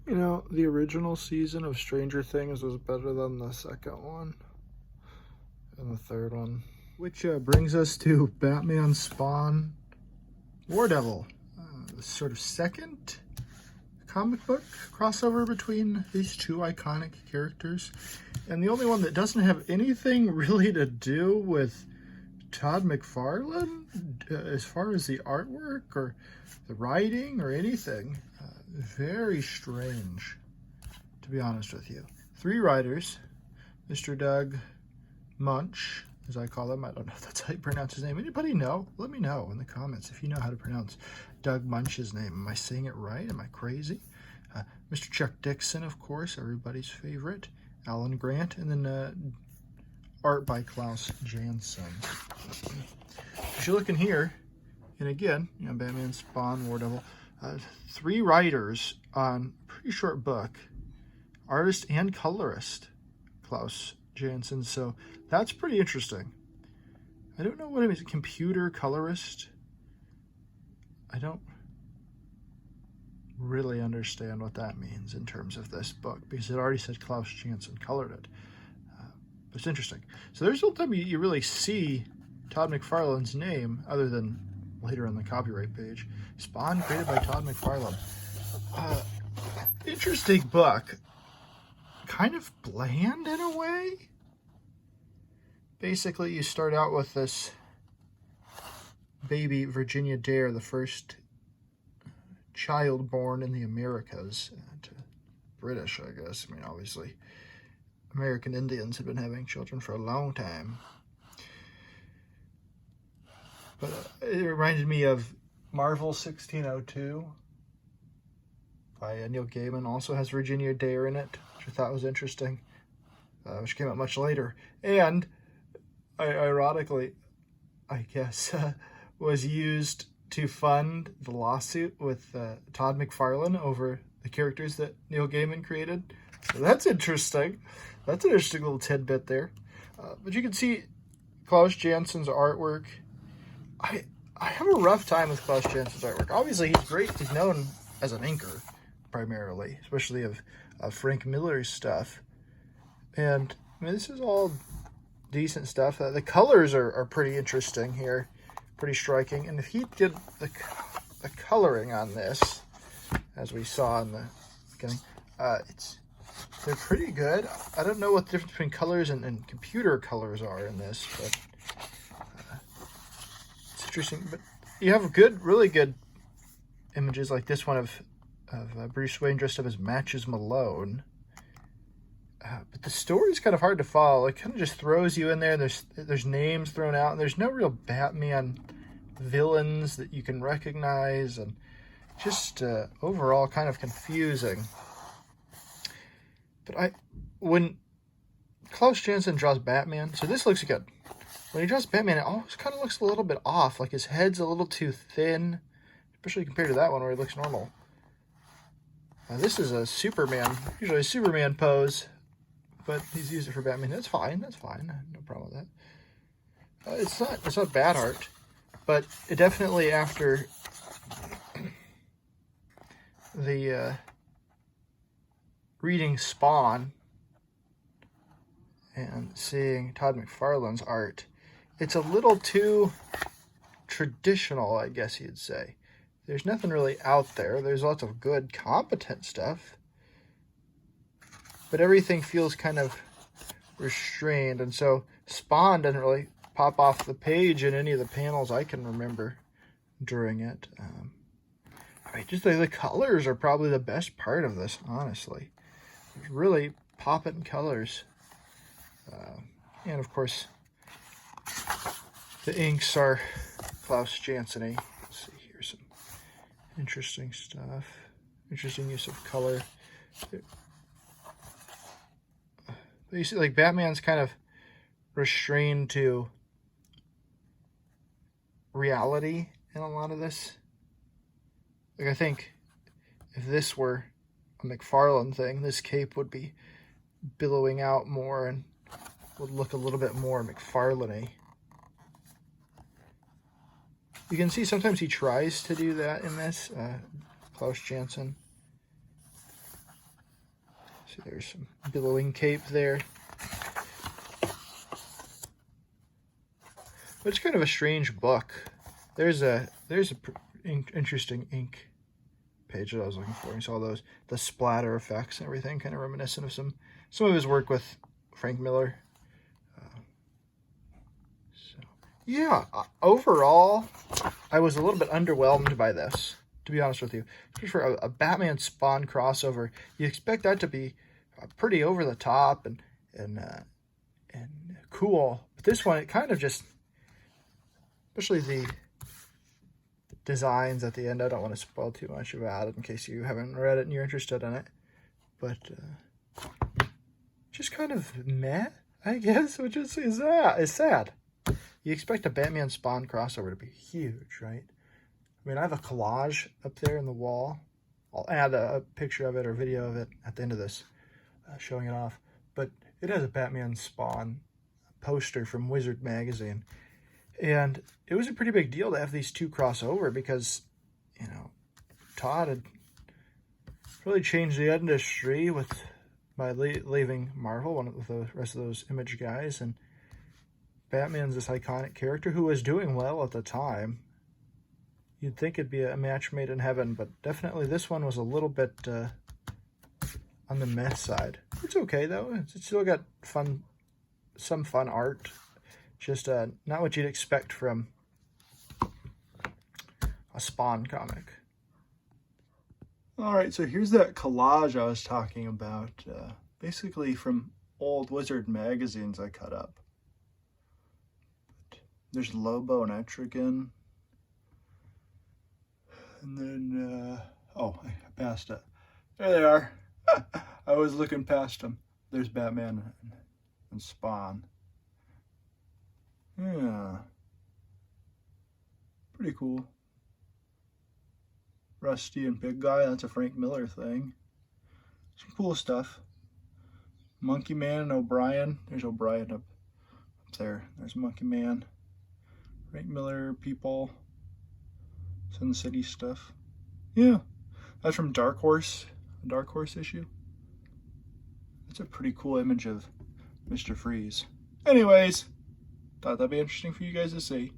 You know, the original season of Stranger Things was better than the second one and the third one. Which brings us to Batman Spawn War Devil. The sort of second comic book crossover between these two iconic characters. And the only one that doesn't have anything really to do with Todd McFarlane as far as the artwork or the writing or anything. Very strange, to be honest with you. 3 writers, Mr. Doug Munch, as I call him. I don't know if that's how you pronounce his name. Anybody know? Let me know in the comments if you know how to pronounce Doug Munch's name. Am I saying it right? Am I crazy? Mr. Chuck Dixon, of course, everybody's favorite. Alan Grant, and then art by Klaus Janson. As you look in here, and again, you know, Batman, Spawn, War Devil, 3 writers on a pretty short book, artist and colorist, Klaus Janson. So that's pretty interesting. I don't know what it means, computer colorist. I don't really understand what that means in terms of this book because it already said Klaus Janson colored it. But it's interesting. So there's no time you really see Todd McFarlane's name other than later on the copyright page. Spawn created by Todd McFarlane. Interesting book. Kind of bland in a way. Basically, you start out with this baby Virginia Dare, the first child born in the Americas, to British, I guess. I mean, obviously, American Indians have been having children for a long time. But it reminded me of Marvel 1602 by Neil Gaiman. Also has Virginia Dare in it, which I thought was interesting, which came out much later. And, ironically, I guess, was used to fund the lawsuit with Todd McFarlane over the characters that Neil Gaiman created. So that's interesting. That's an interesting little tidbit there. But you can see Klaus Janson's artwork. I have a rough time with Klaus Janson's artwork. Obviously, he's great. He's known as an inker, primarily, especially of Frank Miller's stuff. And, I mean, this is all decent stuff. The colors are pretty interesting here. Pretty striking. And if he did the coloring on this, as we saw in the beginning, they're pretty good. I don't know what the difference between colors and computer colors are in this, but it's interesting. But you have really good images like this one of Bruce Wayne dressed up as Matches Malone. But the story's kind of hard to follow. It kind of just throws you in there, and there's names thrown out, and there's no real Batman villains that you can recognize, and just overall kind of confusing. But when Klaus Janson draws Batman, so this looks good. When he draws Batman, it always kind of looks a little bit off, like his head's a little too thin, especially compared to that one where he looks normal. This is a Superman, usually a Superman pose, but he's used it for Batman. That's fine. No problem with that. It's not bad art, but it definitely, after the reading Spawn and seeing Todd McFarlane's art, it's a little too traditional, I guess you'd say. There's nothing really out there. There's lots of good, competent stuff, but everything feels kind of restrained, and so Spawn doesn't really pop off the page in any of the panels I can remember during it. I mean, just the colors are probably the best part of this, honestly. There's really popping colors. And, of course, the inks are Klaus Janson-y. Let's see here, some interesting stuff. Interesting use of color. You see, like, Batman's kind of restrained to reality in a lot of this. Like, I think if this were a McFarlane thing, this cape would be billowing out more and would look a little bit more McFarlane-y. You can see sometimes he tries to do that in this, Klaus Janson. See, there's some billowing cape there. But it's kind of a strange book. There's a interesting ink page that I was looking for. You saw those, the splatter effects and everything, kind of reminiscent of some of his work with Frank Miller. Yeah, overall, I was a little bit underwhelmed by this, to be honest with you. Especially for a Batman Spawn crossover, you expect that to be pretty over the top and cool. But this one, it kind of just, especially the designs at the end. I don't want to spoil too much about it in case you haven't read it and you're interested in it. But just kind of meh, I guess, which is sad. You expect a Batman Spawn crossover to be huge, right? I mean, I have a collage up there in the wall. I'll add a picture of it or video of it at the end of this, showing it off. But it has a Batman Spawn poster from Wizard magazine. And it was a pretty big deal to have these two cross over because, you know, Todd had really changed the industry by leaving Marvel, one of the rest of those Image guys, and Batman's this iconic character who was doing well at the time. You'd think it'd be a match made in heaven, but definitely this one was a little bit on the mess side. It's okay though. It's still got some fun art. Just not what you'd expect from a Spawn comic. All right, so here's that collage I was talking about. Basically from old Wizard magazines I cut up. There's Lobo and Etrigan. And then, oh, I passed it. There they are. I was looking past them. There's Batman and Spawn. Yeah. Pretty cool. Rusty and Big Guy, that's a Frank Miller thing. Some cool stuff. Monkey Man and O'Brien. There's O'Brien up there. There's Monkey Man. Frank Miller people. Sin City stuff. Yeah. That's from Dark Horse. A Dark Horse issue. That's a pretty cool image of Mr. Freeze. Anyways, thought that'd be interesting for you guys to see.